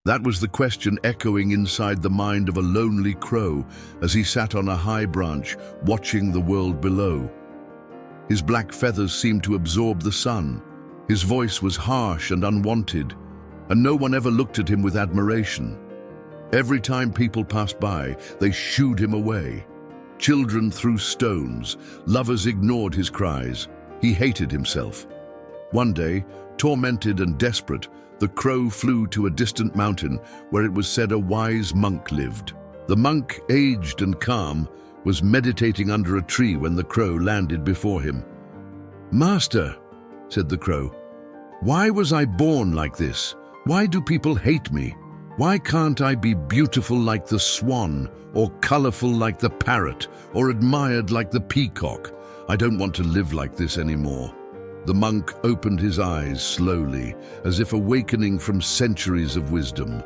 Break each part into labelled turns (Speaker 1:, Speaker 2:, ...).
Speaker 1: That was the question echoing inside the mind of a lonely crow as he sat on a high branch, watching the world below. His black feathers seemed to absorb the sun. His voice was harsh and unwanted, and no one ever looked at him with admiration. Every time people passed by, they shooed him away. Children threw stones, lovers ignored his cries. He hated himself. One day, tormented and desperate, the crow flew to a distant mountain where it was said a wise monk lived. The monk, aged and calm, was meditating under a tree when the crow landed before him. "Master," said the crow, "why was I born like this? Why do people hate me? Why can't I be beautiful like the swan, or colorful like the parrot, or admired like the peacock? I don't want to live like this anymore." The monk opened his eyes slowly, as if awakening from centuries of wisdom.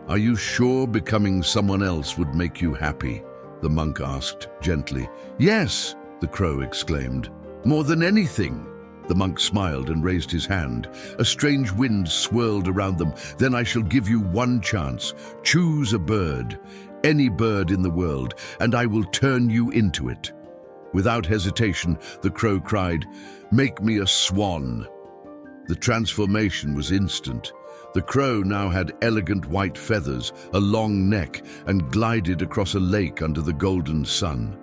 Speaker 1: "Are you sure becoming someone else would make you happy?" the monk asked gently. "Yes," the crow exclaimed. "More than anything." The monk smiled and raised his hand. A strange wind swirled around them. "Then I shall give you one chance. Choose a bird, any bird in the world, and I will turn you into it." Without hesitation, the crow cried, "Make me a swan." The transformation was instant. The crow now had elegant white feathers, a long neck, and glided across a lake under the golden sun.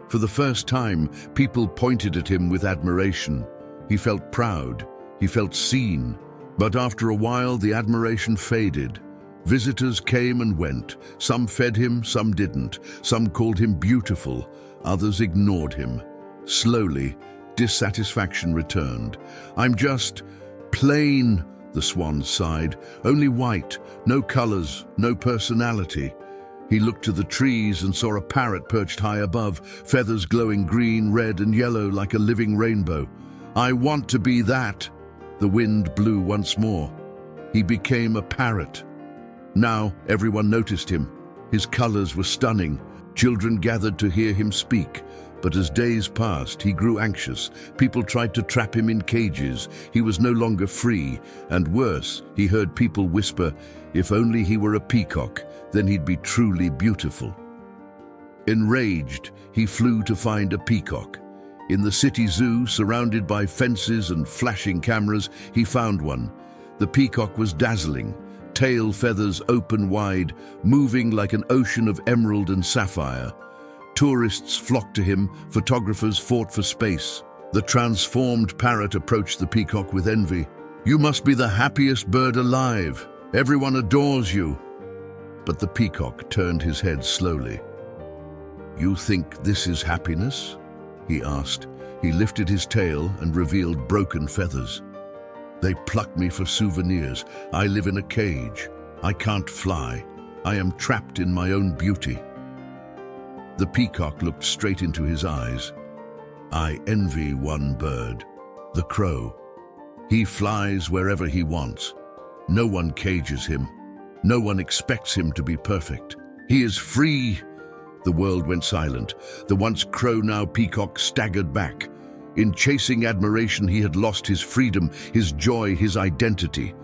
Speaker 1: For the first time, people pointed at him with admiration. He felt proud, he felt seen, but after a while the admiration faded. Visitors came and went. Some fed him, some didn't. Some called him beautiful, others ignored him. Slowly, dissatisfaction returned. "I'm just plain," the swan sighed. "Only white, no colors, no personality." He looked to the trees and saw a parrot perched high above, feathers glowing green, red, and yellow like a living rainbow. "I want to be that." The wind blew once more. He became a parrot. Now everyone noticed him. His colors were stunning. Children gathered to hear him speak. But as days passed, he grew anxious. People tried to trap him in cages. He was no longer free. And worse, he heard people whisper, if only he were a peacock, then he'd be truly beautiful. Enraged, he flew to find a peacock. In the city zoo, surrounded by fences and flashing cameras, he found one. The peacock was dazzling, tail feathers open wide, moving like an ocean of emerald and sapphire. Tourists flocked to him, photographers fought for space. The transformed parrot approached the peacock with envy. "You must be the happiest bird alive. Everyone adores you." But the peacock turned his head slowly. "You think this is happiness?" he asked. He lifted his tail and revealed broken feathers. "They pluck me for souvenirs. I live in a cage. I can't fly. I am trapped in my own beauty." The peacock looked straight into his eyes. "I envy one bird, the crow. He flies wherever he wants. No one cages him. No one expects him to be perfect. He is free." The world went silent. The once crow, now peacock, staggered back. In chasing admiration, he had lost his freedom, his joy, his identity.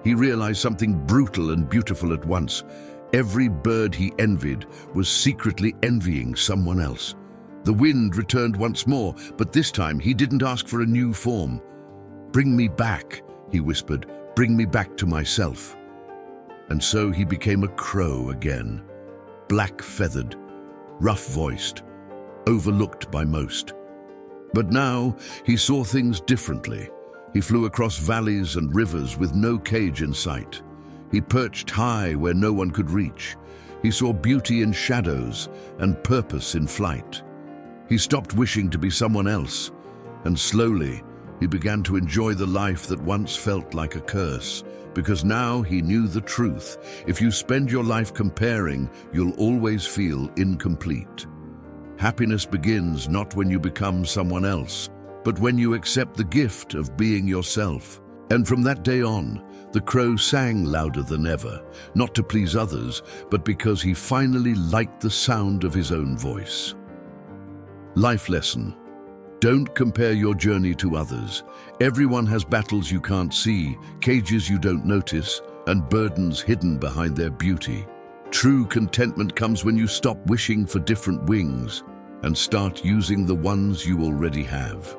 Speaker 1: He realized something brutal and beautiful at once. Every bird he envied was secretly envying someone else. The wind returned once more, but this time he didn't ask for a new form. "Bring me back," he whispered. "Bring me back to myself." And so he became a crow again, black-feathered, rough-voiced, overlooked by most. But now he saw things differently. He flew across valleys and rivers with no cage in sight. He perched high where no one could reach. He saw beauty in shadows and purpose in flight. He stopped wishing to be someone else, and slowly he began to enjoy the life that once felt like a curse, because now he knew the truth. If you spend your life comparing, you'll always feel incomplete. Happiness begins not when you become someone else, but when you accept the gift of being yourself. And from that day on, the crow sang louder than ever, not to please others, but because he finally liked the sound of his own voice. Life lesson: don't compare your journey to others. Everyone has battles you can't see, cages you don't notice, and burdens hidden behind their beauty. True contentment comes when you stop wishing for different wings and start using the ones you already have.